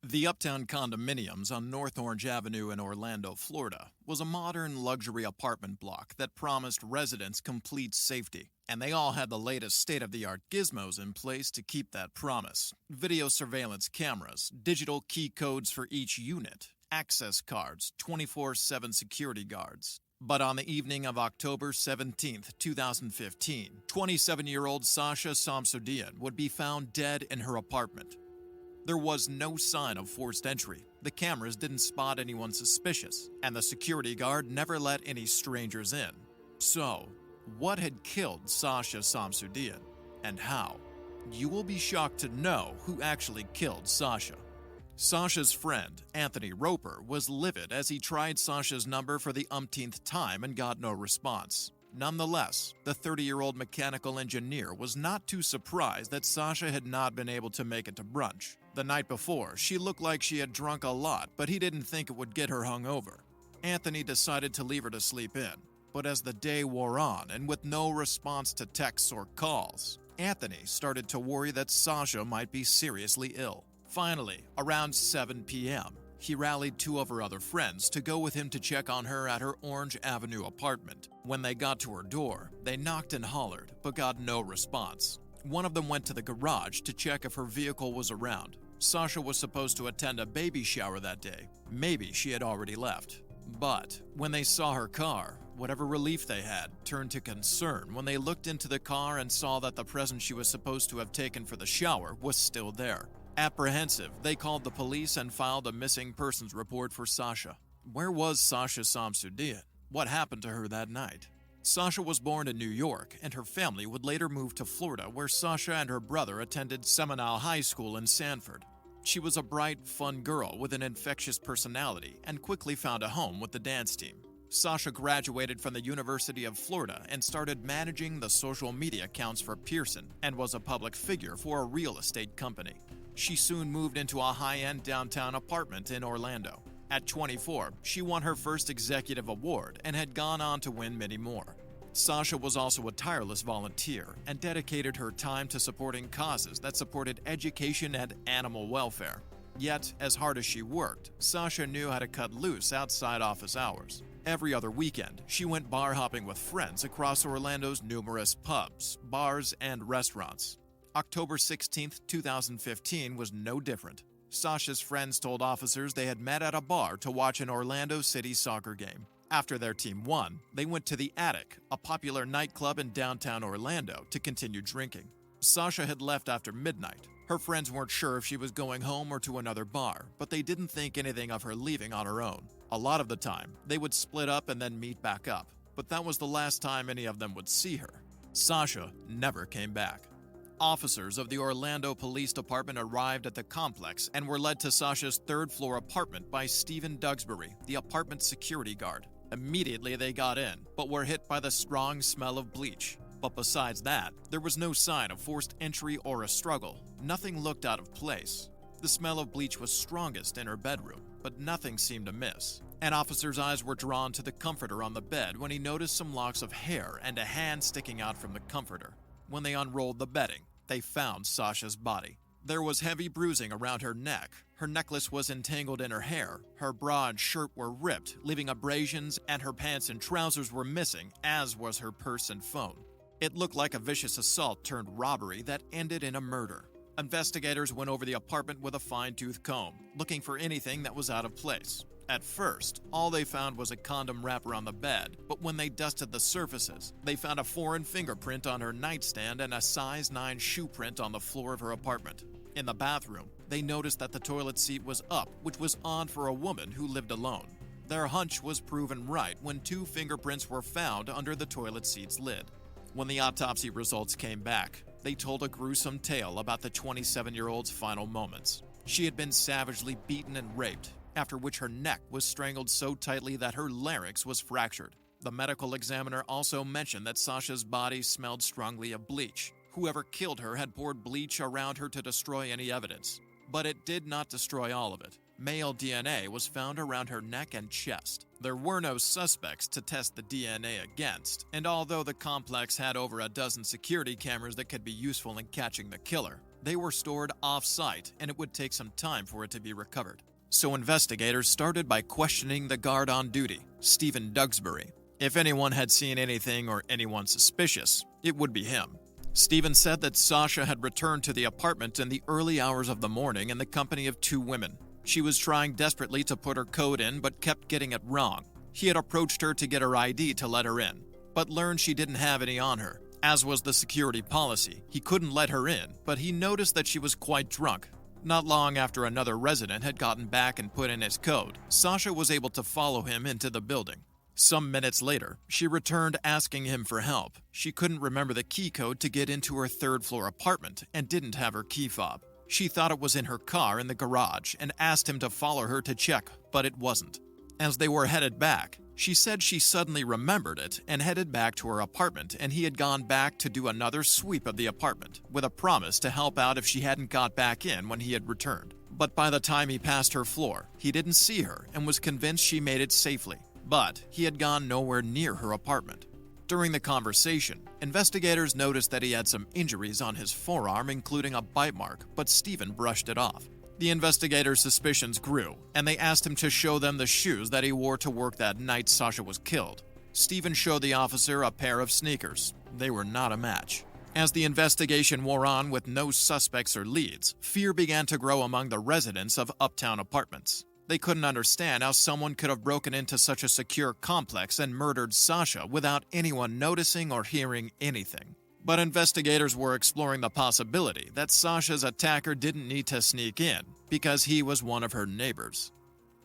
The Uptown Condominiums on North Orange Avenue in Orlando, Florida, was a modern luxury apartment block that promised residents complete safety. And they all had the latest state-of-the-art gizmos in place to keep that promise. Video surveillance cameras, digital key codes for each unit, access cards, 24/7 security guards. But on the evening of October 17th, 2015, 27-year-old Sasha Samsudean would be found dead in her apartment. There was no sign of forced entry. The cameras didn't spot anyone suspicious, and the security guard never let any strangers in. So, what had killed Sasha Samsudean, and how? You will be shocked to know who actually killed Sasha. Sasha's friend, Anthony Roper, was livid as he tried Sasha's number for the umpteenth time and got no response. Nonetheless, the 30-year-old mechanical engineer was not too surprised that Sasha had not been able to make it to brunch. The night before, she looked like she had drunk a lot, but he didn't think it would get her hungover. Anthony decided to leave her to sleep in, but as the day wore on and with no response to texts or calls, Anthony started to worry that Sasha might be seriously ill. Finally, around 7 p.m., he rallied two of her other friends to go with him to check on her at her Orange Avenue apartment. When they got to her door, they knocked and hollered, but got no response. One of them went to the garage to check if her vehicle was around. Sasha was supposed to attend a baby shower that day. Maybe she had already left. But when they saw her car, whatever relief they had turned to concern when they looked into the car and saw that the present she was supposed to have taken for the shower was still there. Apprehensive, they called the police and filed a missing persons report for Sasha. Where was Sasha Samsudean? What happened to her that night? Sasha was born in New York, and her family would later move to Florida, where Sasha and her brother attended Seminole High School in Sanford. She was a bright, fun girl with an infectious personality and quickly found a home with the dance team. Sasha graduated from the University of Florida and started managing the social media accounts for Pearson and was a public figure for a real estate company. She soon moved into a high-end downtown apartment in Orlando. At 24, she won her first executive award and had gone on to win many more. Sasha was also a tireless volunteer and dedicated her time to supporting causes that supported education and animal welfare. Yet, as hard as she worked, Sasha knew how to cut loose outside office hours. Every other weekend, she went bar hopping with friends across Orlando's numerous pubs, bars, and restaurants. October 16, 2015 was no different. Sasha's friends told officers they had met at a bar to watch an Orlando City soccer game. After their team won, they went to the Attic, a popular nightclub in downtown Orlando, to continue drinking. Sasha had left after midnight. Her friends weren't sure if she was going home or to another bar, but they didn't think anything of her leaving on her own. A lot of the time, they would split up and then meet back up, but that was the last time any of them would see her. Sasha never came back. Officers of the Orlando Police Department arrived at the complex and were led to Sasha's third-floor apartment by Stephen Duxbury, the apartment security guard. Immediately they got in, but were hit by the strong smell of bleach. But besides that, there was no sign of forced entry or a struggle. Nothing looked out of place. The smell of bleach was strongest in her bedroom, but nothing seemed amiss. An officer's eyes were drawn to the comforter on the bed when he noticed some locks of hair and a hand sticking out from the comforter. When they unrolled the bedding, they found Sasha's body. There was heavy bruising around her neck. Her necklace was entangled in her hair. Her bra and shirt were ripped, leaving abrasions, and her pants and trousers were missing, as was her purse and phone. It looked like a vicious assault turned robbery that ended in a murder. Investigators went over the apartment with a fine-tooth comb, looking for anything that was out of place. At first, all they found was a condom wrapper on the bed, but when they dusted the surfaces, they found a foreign fingerprint on her nightstand and a size 9 shoe print on the floor of her apartment. In the bathroom, they noticed that the toilet seat was up, which was odd for a woman who lived alone. Their hunch was proven right when 2 fingerprints were found under the toilet seat's lid. When the autopsy results came back, they told a gruesome tale about the 27-year-old's final moments. She had been savagely beaten and raped, after which her neck was strangled so tightly that her larynx was fractured. The medical examiner also mentioned that Sasha's body smelled strongly of bleach. Whoever killed her had poured bleach around her to destroy any evidence. But it did not destroy all of it. Male DNA was found around her neck and chest. There were no suspects to test the DNA against, and although the complex had over a dozen security cameras that could be useful in catching the killer, They were stored off-site, and it would take some time for it to be recovered. So investigators started by questioning the guard on duty, Stephen Duxbury. If anyone had seen anything or anyone suspicious, it would be him. Stephen said that Sasha had returned to the apartment in the early hours of the morning in the company of 2 women. She was trying desperately to put her code in but kept getting it wrong. He had approached her to get her ID to let her in, but learned she didn't have any on her. As was the security policy, he couldn't let her in, but he noticed that she was quite drunk. Not long after another resident had gotten back and put in his code, Sasha was able to follow him into the building. Some minutes later, she returned asking him for help. She couldn't remember the key code to get into her third-floor apartment and didn't have her key fob. She thought it was in her car in the garage and asked him to follow her to check, but it wasn't. As they were headed back, she said she suddenly remembered it and headed back to her apartment, and he had gone back to do another sweep of the apartment, with a promise to help out if she hadn't got back in when he had returned. But by the time he passed her floor, he didn't see her and was convinced she made it safely. But he had gone nowhere near her apartment. During the conversation, investigators noticed that he had some injuries on his forearm, including a bite mark, but Stephen brushed it off. The investigators' suspicions grew, and they asked him to show them the shoes that he wore to work that night Sasha was killed. Stephen showed the officer a pair of sneakers. They were not a match. As the investigation wore on with no suspects or leads, fear began to grow among the residents of Uptown Apartments. They couldn't understand how someone could have broken into such a secure complex and murdered Sasha without anyone noticing or hearing anything. But investigators were exploring the possibility that Sasha's attacker didn't need to sneak in because he was one of her neighbors.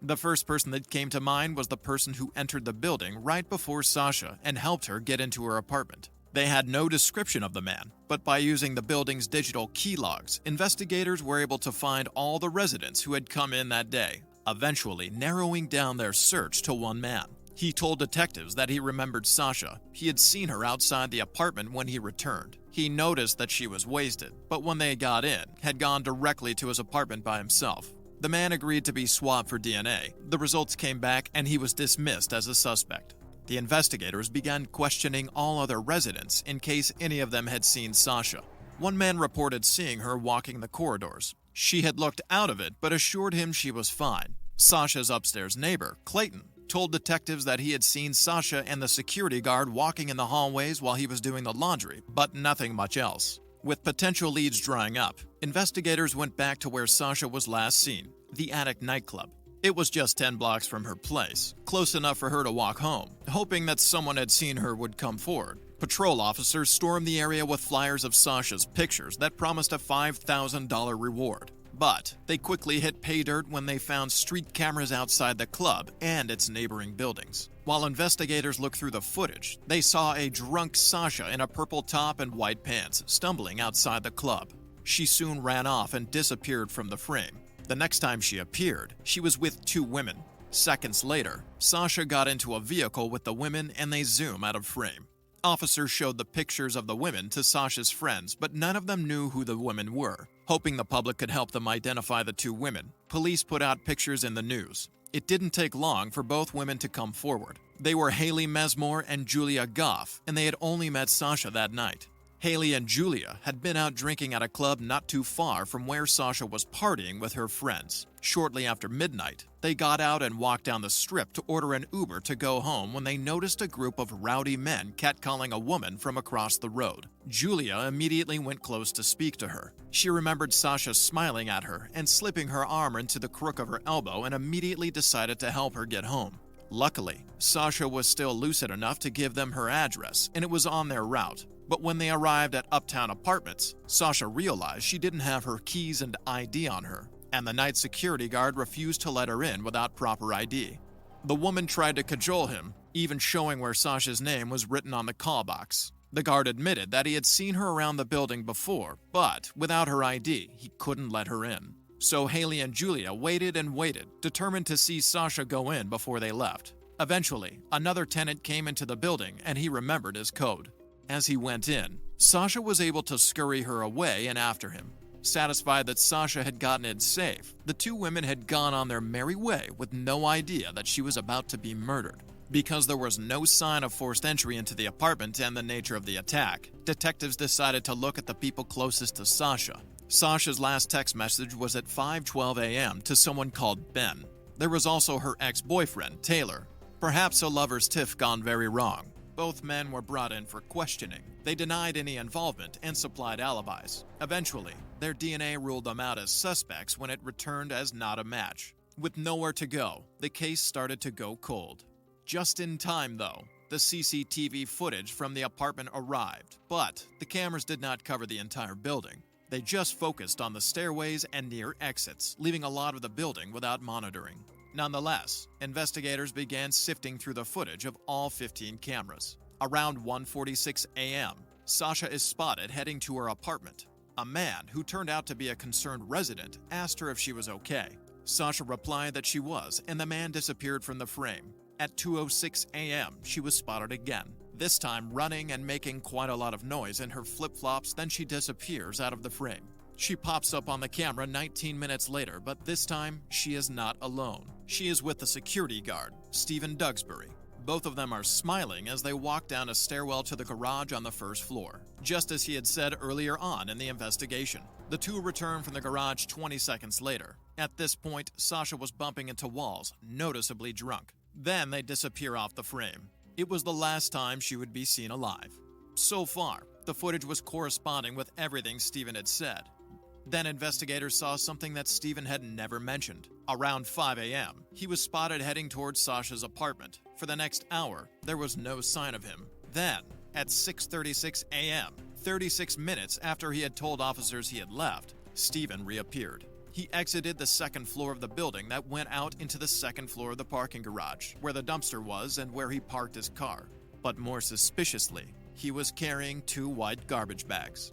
The first person that came to mind was the person who entered the building right before Sasha and helped her get into her apartment. They had no description of the man, but by using the building's digital key logs, investigators were able to find all the residents who had come in that day, eventually narrowing down their search to one man. He told detectives that he remembered Sasha. He had seen her outside the apartment when he returned. He noticed that she was wasted, but when they got in, had gone directly to his apartment by himself. The man agreed to be swabbed for DNA. The results came back and he was dismissed as a suspect. The investigators began questioning all other residents in case any of them had seen Sasha. One man reported seeing her walking the corridors. She had looked out of it but assured him she was fine. Sasha's upstairs neighbor, Clayton, told detectives that he had seen Sasha and the security guard walking in the hallways while he was doing the laundry, but nothing much else. With potential leads drying up, investigators went back to where Sasha was last seen, the Attic nightclub. It was just 10 blocks from her place, close enough for her to walk home, hoping that someone had seen her would come forward. Patrol officers stormed the area with flyers of Sasha's pictures that promised a $5,000 reward. But they quickly hit pay dirt when they found street cameras outside the club and its neighboring buildings. While investigators looked through the footage, they saw a drunk Sasha in a purple top and white pants stumbling outside the club. She soon ran off and disappeared from the frame. The next time she appeared, she was with 2 women. Seconds later, Sasha got into a vehicle with the women and they zoom out of frame. Officers showed the pictures of the women to Sasha's friends, but none of them knew who the women were. Hoping the public could help them identify the 2 women, police put out pictures in the news. It didn't take long for both women to come forward. They were Haley Mesmore and Julia Goff, and they had only met Sasha that night. Haley and Julia had been out drinking at a club not too far from where Sasha was partying with her friends. Shortly after midnight, they got out and walked down the strip to order an Uber to go home when they noticed a group of rowdy men catcalling a woman from across the road. Julia immediately went close to speak to her. She remembered Sasha smiling at her and slipping her arm into the crook of her elbow and immediately decided to help her get home. Luckily, Sasha was still lucid enough to give them her address, and it was on their route. But when they arrived at Uptown Apartments, Sasha realized she didn't have her keys and ID on her, and the night security guard refused to let her in without proper ID. The woman tried to cajole him, even showing where Sasha's name was written on the call box. The guard admitted that he had seen her around the building before, but without her ID, he couldn't let her in. So Haley and Julia waited and waited, determined to see Sasha go in before they left. Eventually, another tenant came into the building and he remembered his code. As he went in, Sasha was able to scurry her away and after him. Satisfied that Sasha had gotten in safe, the 2 women had gone on their merry way with no idea that she was about to be murdered. Because there was no sign of forced entry into the apartment and the nature of the attack, detectives decided to look at the people closest to Sasha. Sasha's last text message was at 5:12 a.m. to someone called Ben. There was also her ex-boyfriend, Taylor. Perhaps a lover's tiff gone very wrong. Both men were brought in for questioning. They denied any involvement and supplied alibis. Eventually, their DNA ruled them out as suspects when it returned as not a match. With nowhere to go, the case started to go cold. Just in time, though, the CCTV footage from the apartment arrived, but the cameras did not cover the entire building. They just focused on the stairways and near exits, leaving a lot of the building without monitoring. Nonetheless, investigators began sifting through the footage of all 15 cameras. Around 1:46 a.m., Sasha is spotted heading to her apartment. A man, who turned out to be a concerned resident, asked her if she was okay. Sasha replied that she was, and the man disappeared from the frame. At 2:06 a.m., she was spotted again, this time running and making quite a lot of noise in her flip-flops, then she disappears out of the frame. She pops up on the camera 19 minutes later, but this time, she is not alone. She is with the security guard, Stephen Duxbury. Both of them are smiling as they walk down a stairwell to the garage on the first floor, just as he had said earlier on in the investigation. The two return from the garage 20 seconds later. At this point, Sasha was bumping into walls, noticeably drunk. Then they disappear off the frame. It was the last time she would be seen alive. So far, the footage was corresponding with everything Stephen had said. Then investigators saw something that Stephen had never mentioned. Around 5 a.m., he was spotted heading towards Sasha's apartment. For the next hour, there was no sign of him. Then, at 6:36 a.m., 36 minutes after he had told officers he had left, Stephen reappeared. He exited the second floor of the building that went out into the second floor of the parking garage, where the dumpster was and where he parked his car. But more suspiciously, he was carrying 2 white garbage bags.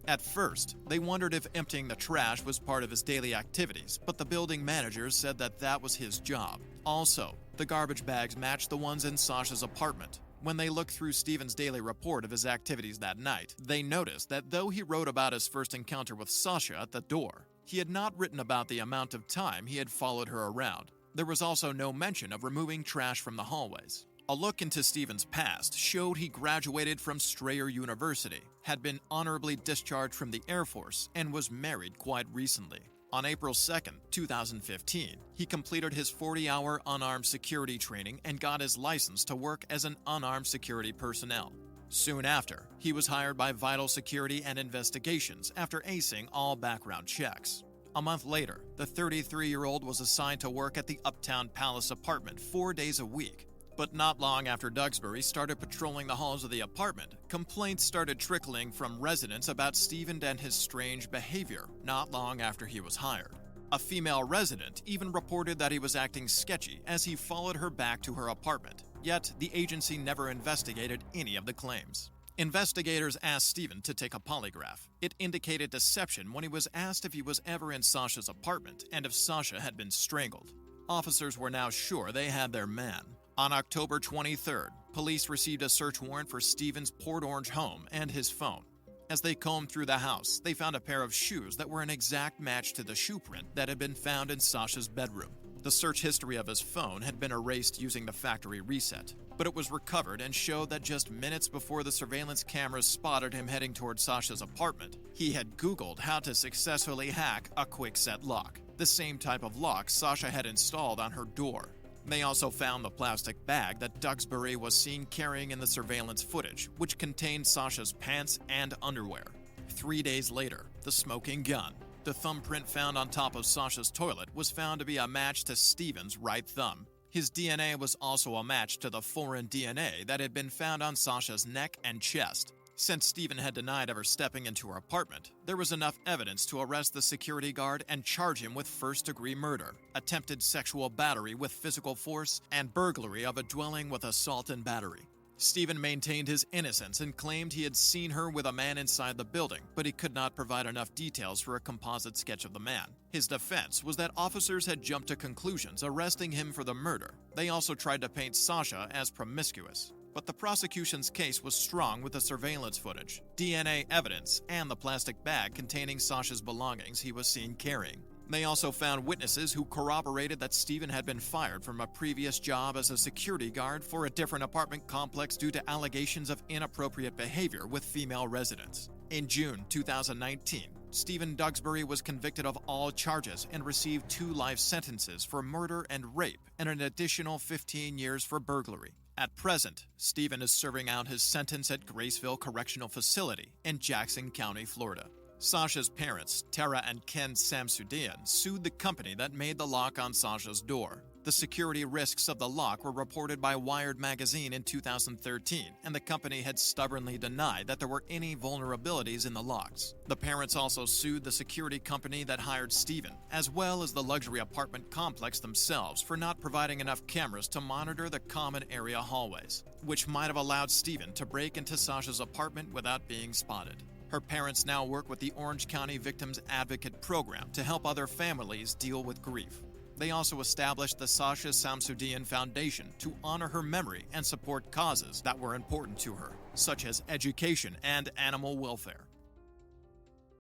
At first, they wondered if emptying the trash was part of his daily activities, but the building manager said that that was his job. Also, the garbage bags matched the ones in Sasha's apartment. When they looked through Stephen's daily report of his activities that night, they noticed that though he wrote about his first encounter with Sasha at the door, he had not written about the amount of time he had followed her around. There was also no mention of removing trash from the hallways. A look into Stephen's past showed he graduated from Strayer University, had been honorably discharged from the Air Force, and was married quite recently. On April 2nd, 2015, he completed his 40-hour unarmed security training and got his license to work as an unarmed security personnel. Soon after, he was hired by Vital Security and Investigations after acing all background checks. A month later, the 33-year-old was assigned to work at the Uptown Palace apartment 4 days a week. But not long after Duxbury started patrolling the halls of the apartment, complaints started trickling from residents about Stephen and his strange behavior not long after he was hired. A female resident even reported that he was acting sketchy as he followed her back to her apartment, yet the agency never investigated any of the claims. Investigators asked Stephen to take a polygraph. It indicated deception when he was asked if he was ever in Sasha's apartment and if Sasha had been strangled. Officers were now sure they had their man. On October 23rd, police received a search warrant for Stephen's Port Orange home and his phone. As they combed through the house, they found a pair of shoes that were an exact match to the shoe print that had been found in Sasha's bedroom. The search history of his phone had been erased using the factory reset, but it was recovered and showed that just minutes before the surveillance cameras spotted him heading towards Sasha's apartment, he had Googled how to successfully hack a quick-set lock, the same type of lock Sasha had installed on her door. They also found the plastic bag that Duxbury was seen carrying in the surveillance footage, which contained Sasha's pants and underwear. 3 days later, the smoking gun. The thumbprint found on top of Sasha's toilet was found to be a match to Stephen's right thumb. His DNA was also a match to the foreign DNA that had been found on Sasha's neck and chest. Since Stephen had denied ever stepping into her apartment, there was enough evidence to arrest the security guard and charge him with first-degree murder, attempted sexual battery with physical force, and burglary of a dwelling with assault and battery. Stephen maintained his innocence and claimed he had seen her with a man inside the building, but he could not provide enough details for a composite sketch of the man. His defense was that officers had jumped to conclusions arresting him for the murder. They also tried to paint Sasha as promiscuous. But the prosecution's case was strong with the surveillance footage, DNA evidence, and the plastic bag containing Sasha's belongings he was seen carrying. They also found witnesses who corroborated that Stephen had been fired from a previous job as a security guard for a different apartment complex due to allegations of inappropriate behavior with female residents. In June 2019, Stephen Duxbury was convicted of all charges and received 2 life sentences for murder and rape and an additional 15 years for burglary. At present, Stephen is serving out his sentence at Graceville Correctional Facility in Jackson County, Florida. Sasha's parents, Tara and Ken Samsudean, sued the company that made the lock on Sasha's door. The security risks of the lock were reported by Wired magazine in 2013, and the company had stubbornly denied that there were any vulnerabilities in the locks. The parents also sued the security company that hired Stephen, as well as the luxury apartment complex themselves for not providing enough cameras to monitor the common area hallways, which might have allowed Stephen to break into Sasha's apartment without being spotted. Her parents now work with the Orange County Victims Advocate Program to help other families deal with grief. They also established the Sasha Samsudean Foundation to honor her memory and support causes that were important to her, such as education and animal welfare.